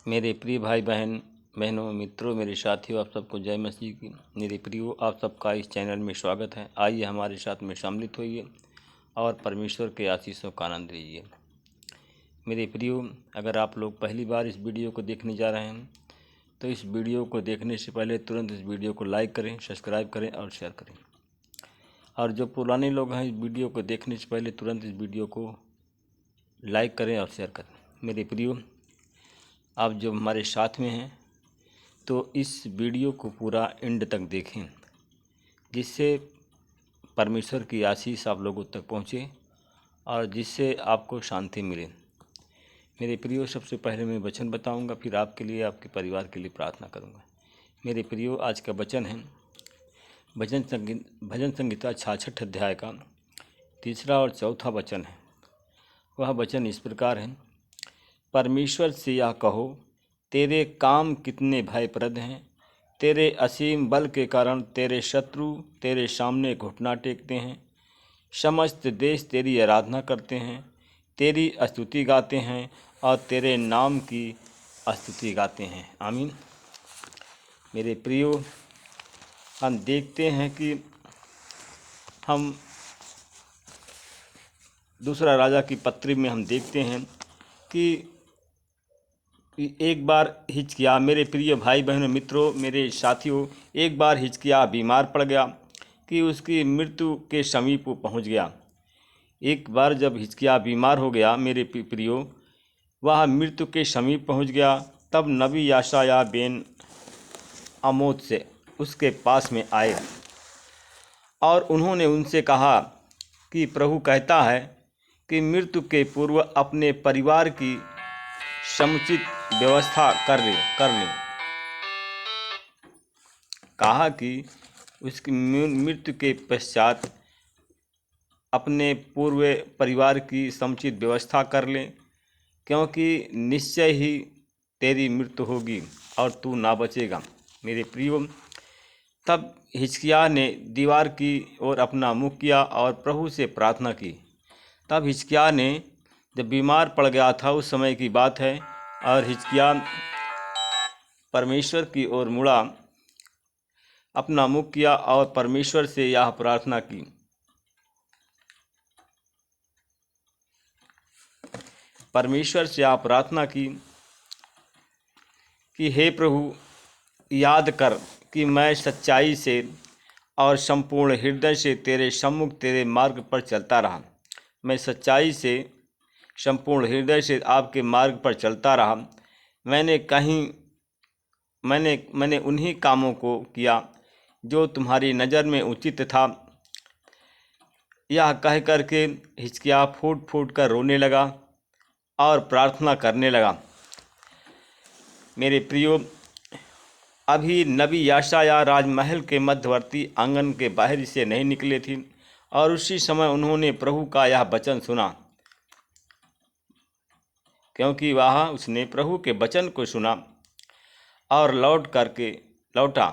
मेरे प्रिय भाई बहनों मित्रों, मेरे साथियों, आप सबको जय मसीह की। मेरे प्रियो, आप सबका इस चैनल में स्वागत है। आइए हमारे साथ में सम्मिलित होइए और परमेश्वर के आशीषों का आनंद लीजिए। मेरे प्रियो, अगर आप लोग पहली बार इस वीडियो को देखने जा रहे हैं तो इस वीडियो को देखने से पहले तुरंत इस वीडियो को लाइक करें, सब्सक्राइब करें और शेयर करें। और जो पुराने लोग हैं, इस वीडियो को देखने से पहले तुरंत इस वीडियो को लाइक करें और शेयर करें। मेरे प्रियो, आप जो हमारे साथ में हैं तो इस वीडियो को पूरा एंड तक देखें, जिससे परमेश्वर की आशीष आप लोगों तक पहुँचे और जिससे आपको शांति मिले। मेरे प्रियो, सबसे पहले मैं वचन बताऊंगा, फिर आपके लिए, आपके परिवार के लिए प्रार्थना करूंगा। मेरे प्रियो, आज का वचन है भजन संहिता 66 अध्याय का 3 और 4 वचन है। वह वचन इस प्रकार है। परमेश्वर से यह कहो, तेरे काम कितने भयप्रद हैं। तेरे असीम बल के कारण तेरे शत्रु तेरे सामने घुटना टेकते हैं। समस्त देश तेरी आराधना करते हैं, तेरी स्तुति गाते हैं और तेरे नाम की स्तुति गाते हैं। आमीन। मेरे प्रियो, हम देखते हैं कि हम दूसरा राजा की पत्री में हम देखते हैं कि एक बार हिजकिय्याह, मेरे प्रिय भाई बहनों मित्रों, मेरे साथियों, एक बार हिजकिय्याह बीमार पड़ गया कि उसकी मृत्यु के समीप पहुंच गया। एक बार जब हिजकिय्याह बीमार हो गया, मेरे प्रियो, वह मृत्यु के समीप पहुंच गया। तब नबी यशायाह बेन आमोस से उसके पास में आए और उन्होंने उनसे कहा कि प्रभु कहता है कि मृत्यु के पूर्व अपने परिवार की समुचित व्यवस्था कर ले। कहा कि उसकी मृत्यु के पश्चात अपने पूर्व परिवार की समुचित व्यवस्था कर ले, क्योंकि निश्चय ही तेरी मृत्यु होगी और तू ना बचेगा। मेरे प्रियो, तब हिजकिय्याह ने दीवार की ओर अपना मुख किया और प्रभु से प्रार्थना की। तब हिजकिय्याह ने जब बीमार पड़ गया था, उस समय की बात है, और हिजकिय्याह परमेश्वर की ओर मुड़ा, अपना मुख किया और परमेश्वर से यह प्रार्थना की। परमेश्वर से यह प्रार्थना की कि हे प्रभु, याद कर कि मैं सच्चाई से और संपूर्ण हृदय से तेरे सम्मुख तेरे मार्ग पर चलता रहा। मैं सच्चाई से संपूर्ण हृदय से आपके मार्ग पर चलता रहा। मैंने उन्हीं कामों को किया जो तुम्हारी नज़र में उचित था। यह कह कर के हिजकिय्याह फूट फूट कर रोने लगा और प्रार्थना करने लगा। मेरे प्रियो, अभी नबी यशायाह राजमहल के मध्यवर्ती आंगन के बाहर से नहीं निकले थे और उसी समय उन्होंने प्रभु का यह वचन सुना, क्योंकि वहाँ उसने प्रभु के वचन को सुना और लौटा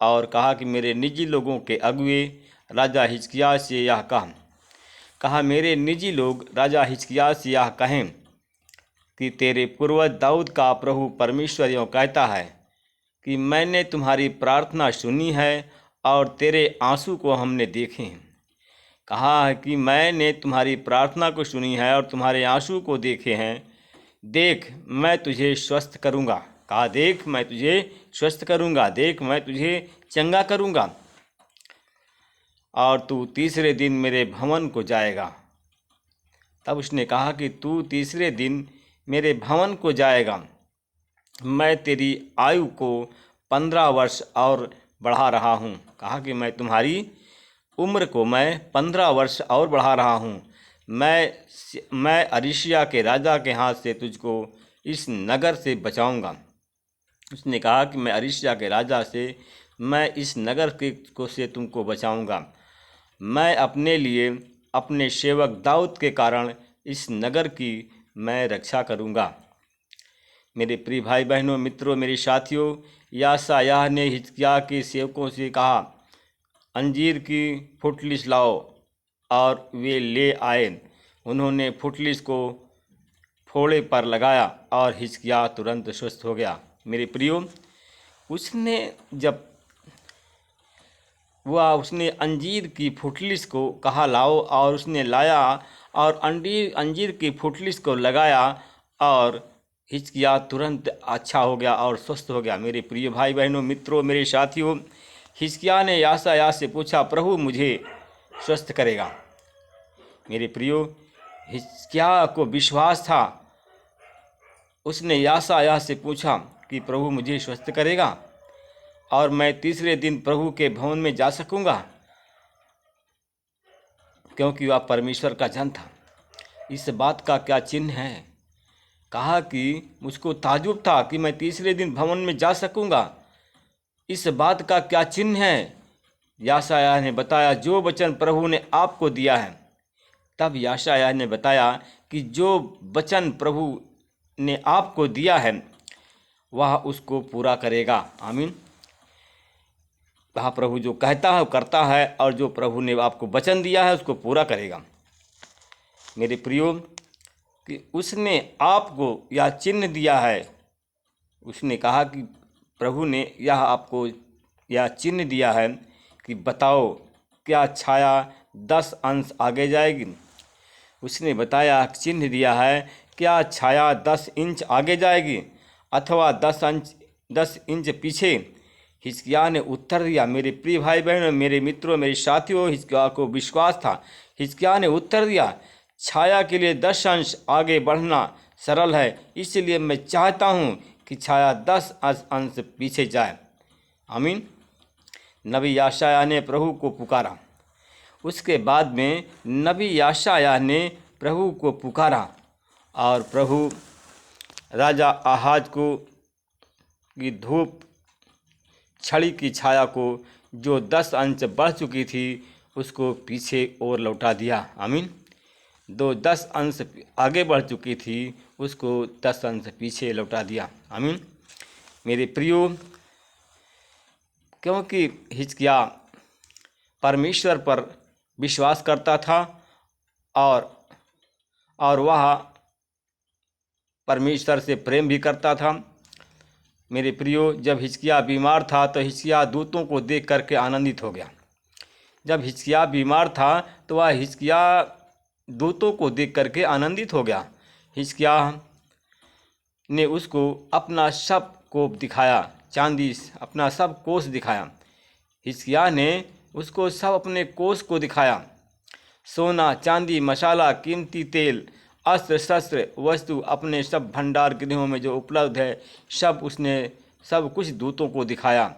और कहा कि मेरे निजी लोगों के अगुए राजा हिजकिय्याह से यह कहा मेरे निजी लोग राजा हिजकिय्याह से यह कहें कि तेरे पूर्वज दाऊद का प्रभु परमेश्वर यों कहता है कि मैंने तुम्हारी प्रार्थना सुनी है और तेरे आंसू को हमने देखे हैं। कहा है कि मैंने तुम्हारी प्रार्थना को सुनी है और तुम्हारे आंसू को देखे हैं। देख, मैं तुझे स्वस्थ करूँगा। कहा, देख, मैं तुझे स्वस्थ करूँगा, देख, मैं तुझे चंगा करूँगा और तू तीसरे दिन मेरे भवन को जाएगा। तब उसने कहा कि तू तीसरे दिन मेरे भवन को जाएगा। मैं तेरी आयु को 15 वर्ष और बढ़ा रहा हूँ। कहा कि मैं तुम्हारी उम्र को 15 वर्ष और बढ़ा रहा हूँ। मैं अरीशिया के राजा के हाथ से तुझको इस नगर से बचाऊंगा। उसने कहा कि मैं अरीशिया के राजा से मैं इस नगर को से तुमको बचाऊंगा। मैं अपने लिए अपने सेवक दाऊद के कारण इस नगर की मैं रक्षा करूंगा। मेरे प्रिय भाई बहनों मित्रों, मेरे साथियों, यशायाह ने हिजकिय्याह के सेवकों से कहा, अंजीर की फुटलिस लाओ, और वे ले आए। उन्होंने फोड़े पर लगाया और हिजकिय्याह तुरंत स्वस्थ हो गया। मेरे प्रियो, उसने जब उसने अंजीर की फुटलिस को कहा लाओ, और उसने लाया और अंजीर की फुटलिस को लगाया और हिजकिय्याह तुरंत अच्छा हो गया और स्वस्थ हो गया। मेरे प्रिय भाई बहनों, मित्रों, मेरे साथियों, हिजकिय्याह ने याशायाह से पूछा, प्रभु मुझे स्वस्थ करेगा। मेरे प्रियो, हिजकिय्याह को विश्वास था। उसने याशायाह से पूछा कि प्रभु मुझे स्वस्थ करेगा और मैं तीसरे दिन प्रभु के भवन में जा सकूंगा, क्योंकि वह परमेश्वर का जन था। इस बात का क्या चिन्ह है? कहा कि मुझको ताज्जुब था कि मैं तीसरे दिन भवन में जा सकूंगा। इस बात का क्या चिन्ह है? याशायाह ने बताया, जो वचन प्रभु ने आपको दिया है। तब याशायाह ने बताया कि जो वचन प्रभु ने आपको दिया है वह उसको पूरा करेगा। आमीन। वह प्रभु जो कहता है वो करता है, और जो प्रभु ने आपको वचन दिया है उसको पूरा करेगा। मेरे प्रियो, कि उसने आपको यह चिन्ह दिया है। उसने कहा कि प्रभु ने यह आपको यह चिन्ह दिया है कि बताओ क्या छाया 10 अंश आगे जाएगी। उसने बताया, चिन्ह दिया है, क्या छाया 10 इंच आगे जाएगी अथवा 10 इंच पीछे। हिजकिय्याह ने उत्तर दिया। मेरे प्रिय भाई बहनों, मेरे मित्रों, मेरे साथियों, हिजकिय्याह को विश्वास था। हिजकिय्याह ने उत्तर दिया, छाया के लिए 10 अंश आगे बढ़ना सरल है, इसलिए मैं चाहता हूँ कि छाया 10 अंश पीछे जाए। आमीन। नबी याशायाह ने प्रभु को पुकारा। उसके बाद में नबी याशायाह ने प्रभु को पुकारा और प्रभु राजा आहाज को की धूप छड़ी की छाया को जो 10 अंश बढ़ चुकी थी उसको पीछे और लौटा दिया। आमीन। 10 अंश आगे बढ़ चुकी थी उसको 10 अंश पीछे लौटा दिया। आमीन। मेरे प्रियो, क्योंकि हिजकिय्याह परमेश्वर पर विश्वास करता था और वह परमेश्वर से प्रेम भी करता था। मेरे प्रियो, जब हिजकिय्याह बीमार था तो हिजकिय्याह दूतों को देख करके आनंदित हो गया। जब हिजकिय्याह बीमार था तो वह हिजकिय्याह दूतों को देख करके आनंदित हो गया। हिजकिय्याह ने उसको अपना सब कोप दिखाया, चांदी अपना सब कोष दिखाया। हिजकिय्याह ने उसको सब अपने कोष को दिखाया। सोना, चांदी, मसाला, कीमती तेल, अस्त्र शस्त्र वस्तु, अपने सब भंडार गृहों में जो उपलब्ध है उसने सब कुछ दूतों को दिखाया।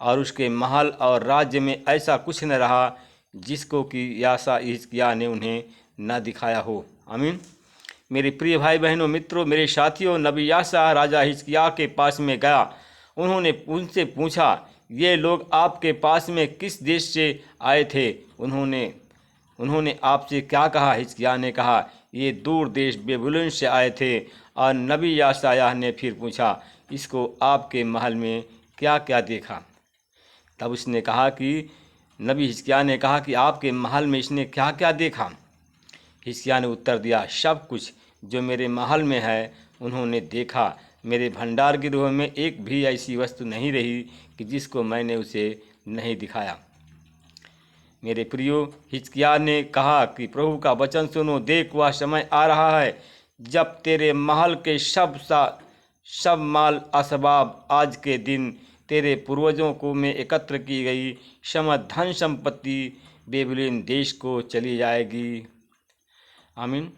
और उसके महल और राज्य में ऐसा कुछ न रहा जिसको कि हिजकिय्याह ने उन्हें न दिखाया हो। आमीन। मेरे प्रिय भाई बहनों, मित्रों, मेरे साथियों, नबी याशायाह राजा हिजकिय्याह के पास में गया। उन्होंने उनसे पूछा, ये लोग आपके पास में किस देश से आए थे? उन्होंने आपसे क्या कहा? हिजकिय्याह ने कहा, ये दूर देश बेबीलोन से आए थे। और नबी याशायाह ने फिर पूछा, इसको आपके महल में क्या क्या देखा? तब उसने कहा कि नबी हिजकिय्याह ने कहा कि आपके महल में इसने क्या क्या देखा? हिजकिय्याह ने उत्तर दिया, सब कुछ जो मेरे महल में है उन्होंने देखा। मेरे भंडार गृह में एक भी ऐसी वस्तु नहीं रही कि जिसको मैंने उसे नहीं दिखाया। मेरे प्रियो, हिजकिय्याह ने कहा कि प्रभु का वचन सुनो, देख वह समय आ रहा है जब तेरे महल के सब माल असबाब आज के दिन तेरे पूर्वजों को में एकत्र की गई धन संपत्ति बेबीलोन देश को चली जाएगी। आमीन।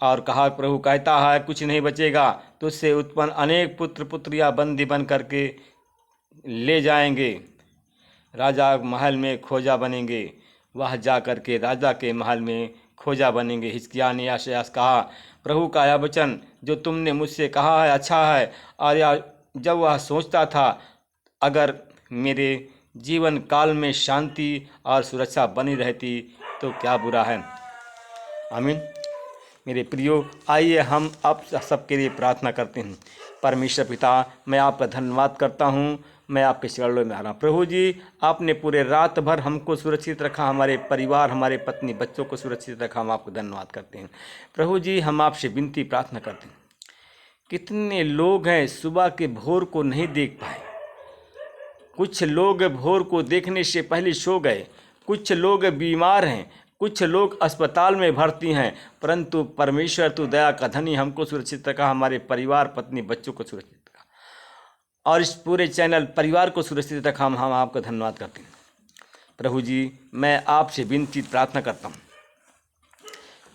और कहा, प्रभु कहता है कुछ नहीं बचेगा, तुझसे उत्पन्न अनेक पुत्र पुत्रियां बंदी बन करके ले जाएंगे, राजा महल में खोजा बनेंगे। वह जा कर के राजा के महल में खोजा बनेंगे। हिजकिय्याह ने याशायाह कहा, प्रभु का यह वचन जो तुमने मुझसे कहा है अच्छा है। और जब वह सोचता था, अगर मेरे जीवन काल में शांति और सुरक्षा बनी रहती तो क्या बुरा है। आमीन। मेरे प्रियो, आइए हम अब सबके लिए प्रार्थना करते हैं। परमेश्वर पिता, मैं आपका धन्यवाद करता हूँ मैं आपके चरणों में आ रहा हूँ। प्रभु जी, आपने पूरे रात भर हमको सुरक्षित रखा, हमारे परिवार, हमारे पत्नी बच्चों को सुरक्षित रखा, हम आपको धन्यवाद करते हैं। प्रभु जी, हम आपसे विनती प्रार्थना करते हैं, कितने लोग हैं सुबह के भोर को नहीं देख पाए, कुछ लोग भोर को देखने से पहले सो गए, कुछ लोग बीमार हैं, कुछ लोग अस्पताल में भर्ती हैं, परंतु परमेश्वर तू दया का धनी, हमको सुरक्षित रखा, हमारे परिवार पत्नी बच्चों को सुरक्षित रखा और इस पूरे चैनल परिवार को सुरक्षित रखा। हम आपका धन्यवाद करते हैं। प्रभु जी, मैं आपसे विनती प्रार्थना करता हूँ,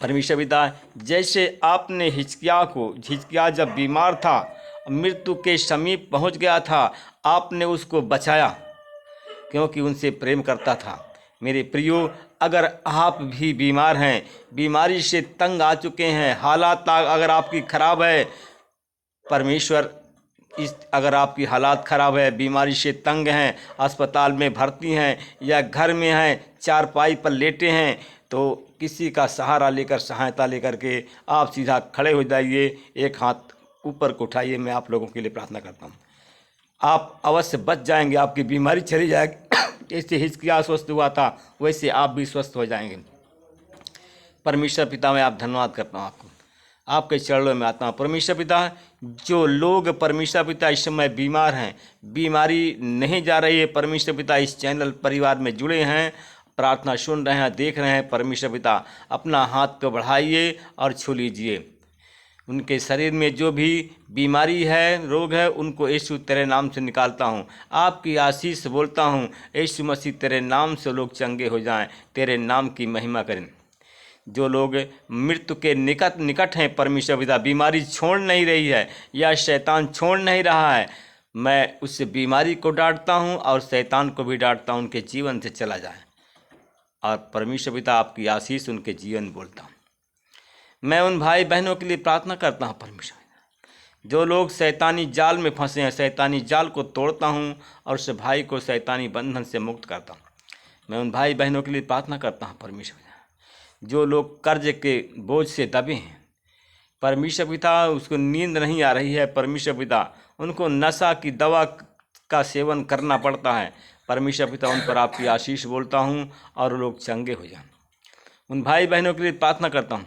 परमेश्वर पिता, जैसे आपने हिजकिय्याह जब बीमार था, मृत्यु के समीप पहुँच गया था, आपने उसको बचाया क्योंकि उनसे प्रेम करता था। मेरे प्रियो, अगर आप भी बीमार हैं, बीमारी से तंग आ चुके हैं, हालात अगर आपकी खराब है, परमेश्वर अगर आपकी हालात ख़राब है, बीमारी से तंग हैं, अस्पताल में भर्ती हैं या घर में हैं, चारपाई पर लेटे हैं, तो किसी का सहारा लेकर, सहायता लेकर के आप सीधा खड़े हो जाइए, एक हाथ ऊपर को उठाइए। मैं आप लोगों के लिए प्रार्थना करता हूँ, आप अवश्य बच जाएंगे, आपकी बीमारी चली जाएगी। जैसे हिजकिय्याह स्वस्थ हुआ था, वैसे आप भी स्वस्थ हो जाएंगे। परमेश्वर पिता, मैं आप धन्यवाद करता हूँ, आपके चरणों में आता हूँ। परमेश्वर पिता, जो लोग परमेश्वर पिता इस समय बीमार हैं, बीमारी नहीं जा रही है, परमेश्वर पिता इस चैनल परिवार में जुड़े हैं, प्रार्थना सुन रहे हैं, देख रहे हैं, परमेश्वर पिता अपना हाथ को बढ़ाइए और छू लीजिए। उनके शरीर में जो भी बीमारी है, रोग है, उनको यीशु तेरे नाम से निकालता हूँ, आपकी आशीष बोलता हूँ। यीशु मसीह, तेरे नाम से लोग चंगे हो जाएं, तेरे नाम की महिमा करें। जो लोग मृत्यु के निकट हैं, परमेश्वर पिता बीमारी छोड़ नहीं रही है या शैतान छोड़ नहीं रहा है, मैं उस बीमारी को डांटता हूँ और शैतान को भी डांटता हूँ, उनके जीवन से चला जाए। और परमेश्वर पिता, आपकी आशीष उनके जीवन बोलता हूँ। मैं उन भाई बहनों के लिए प्रार्थना करता हूँ, परमेश्वर जो लोग शैतानी जाल में फंसे हैं, शैतानी जाल को तोड़ता हूँ और उस भाई को शैतानी बंधन से मुक्त करता हूँ। मैं उन भाई बहनों के लिए प्रार्थना करता हूँ, परमेश्वर जो लोग कर्ज के बोझ से दबे हैं, परमेश्वर पिता उसको नींद नहीं आ रही है, परमेश्वर पिता उनको नशा की दवा का सेवन करना पड़ता है, परमेश्वर पिता उन पर आपकी आशीष बोलता हूँ और लोग चंगे हो जाएं। उन भाई बहनों के लिए प्रार्थना करता हूँ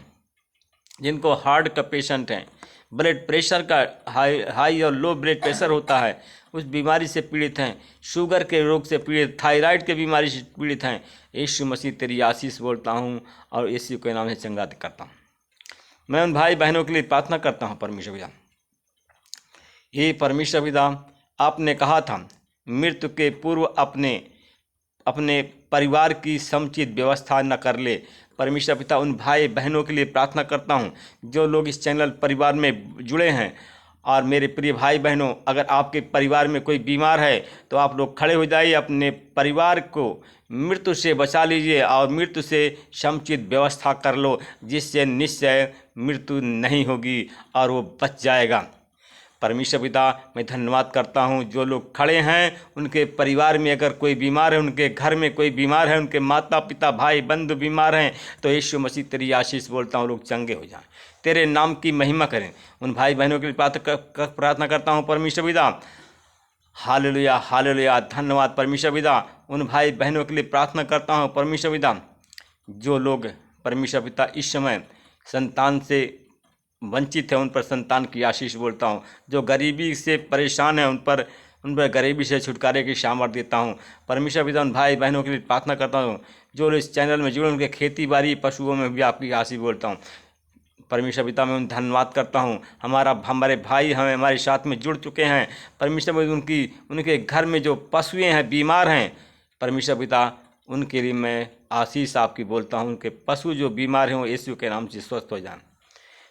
जिनको हार्ट का पेशेंट हैं, ब्लड प्रेशर का हाई और लो ब्लड प्रेशर होता है, उस बीमारी से पीड़ित हैं, शुगर के रोग से पीड़ित, थायराइड के बीमारी से पीड़ित हैं, यीशु मसीह तेरी आशीष बोलता हूँ और यीशु के नाम से चंगा करता हूँ। मैं उन भाई बहनों के लिए प्रार्थना करता हूँ, परमेश्वर पिता, ये परमेश्वर पिता, आपने कहा था मृत्यु के पूर्व अपने परिवार की समुचित व्यवस्था न कर ले। परमेश्वर पिता, उन भाई बहनों के लिए प्रार्थना करता हूँ जो लोग इस चैनल परिवार में जुड़े हैं। और मेरे प्रिय भाई बहनों, अगर आपके परिवार में कोई बीमार है तो आप लोग खड़े हो जाइए, अपने परिवार को मृत्यु से बचा लीजिए और मृत्यु से समुचित व्यवस्था कर लो, जिससे निश्चय मृत्यु नहीं होगी और वो बच जाएगा। परमेश्वर पिता, मैं धन्यवाद करता हूँ जो लोग खड़े हैं, उनके परिवार में अगर कोई बीमार है, उनके घर में कोई बीमार है, उनके माता पिता भाई बंधु बीमार हैं, तो यीशु मसीह तेरी आशीष बोलता हूँ लोग चंगे हो जाएं, तेरे नाम की महिमा करें। उन भाई बहनों के लिए प्रार्थना करता हूँ, परमेश्वर पिता, हालेलुया हालेलुया, धन्यवाद परमेश्वर पिता। उन भाई बहनों के लिए प्रार्थना करता हूँ, परमेश्वर पिता, जो लोग परमेश्वर पिता इस समय संतान से वंचित है, उन पर संतान की आशीष बोलता हूँ। जो गरीबी से परेशान है, उन पर गरीबी से छुटकारे की सामर्थ देता हूँ। परमेश्वर पिता, उन भाई बहनों के लिए प्रार्थना करता हूँ जो इस चैनल में जुड़े, उनके खेती बाड़ी पशुओं में भी आपकी आशीष बोलता हूँ। परमेश्वर पिता, मैं उन धन्यवाद करता हूँ, हमारे भाई हमारे साथ में जुड़ चुके हैं। परमेश्वर पिता, उनके घर में जो पशुएँ हैं, बीमार हैं, परमेश्वर पिता उनके लिए मैं आशीष आपकी बोलता हूँ। उनके पशु जो बीमार हैं वो यीशु के नाम से स्वस्थ हो जाएं।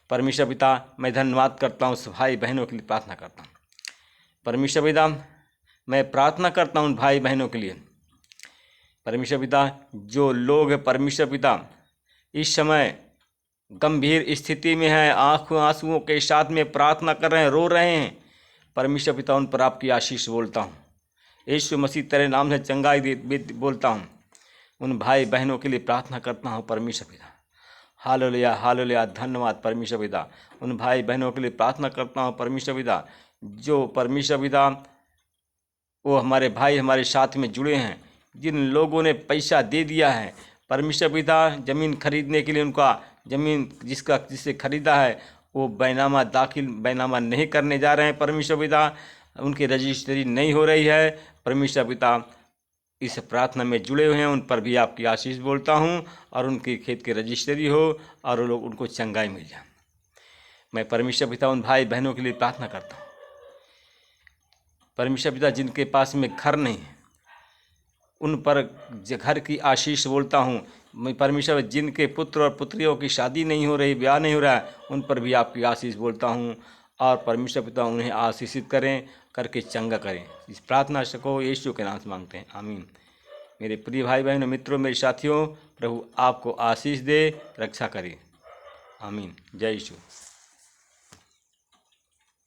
परमेश्वर पिता, मैं धन्यवाद करता हूँ, भाई बहनों के लिए प्रार्थना करता हूँ। परमेश्वर पिता, मैं प्रार्थना करता हूँ भाई बहनों के लिए। परमेश्वर पिता, जो लोग परमेश्वर पिता इस समय गंभीर स्थिति में हैं, आंसुओं के साथ में प्रार्थना कर रहे हैं, रो रहे हैं, परमेश्वर पिता उन पर आपकी आशीष बोलता हूँ। यीशु मसीह तेरे नाम से चंगाई बोलता हूँ। उन भाई बहनों के लिए प्रार्थना करता हूँ, परमेश्वर पिता, हालेलुया हालेलुया, धन्यवाद परमेश्वर पिता। उन भाई बहनों के लिए प्रार्थना करता हूँ, परमेश्वर पिता, जो परमेश्वर पिता वो हमारे भाई हमारे साथ में जुड़े हैं, जिन लोगों ने पैसा दे दिया है परमेश्वर पिता ज़मीन खरीदने के लिए, उनका ज़मीन जिससे खरीदा है वो बैनामा नहीं करने जा रहे हैं परमेश्वर पिता, उनकी रजिस्ट्री नहीं हो रही है परमेश्वर पिता। इस प्रार्थना में जुड़े हुए हैं उन पर भी आपकी आशीष बोलता हूँ, और उनके खेत की रजिस्ट्री हो और वो लोग उनको चंगाई मिल जाए। मैं परमेश्वर पिता उन भाई बहनों के लिए प्रार्थना करता हूँ। परमेश्वर पिता जिनके पास में घर नहीं है उन पर घर की आशीष बोलता हूँ। मैं परमेश्वर जिनके पुत्र और पुत्रियों की शादी नहीं हो रही, ब्याह नहीं हो रहा है, उन पर भी आपकी आशीष बोलता हूँ, और परमेश्वर पिता उन्हें आशीषित करें, करके चंगा करें। इस प्रार्थना को यीशु के नाम से मांगते हैं, आमीन। मेरे प्रिय भाई बहनों, मित्रों, मेरे साथियों, प्रभु आपको आशीष दे, रक्षा करे, आमीन। जय यीशु।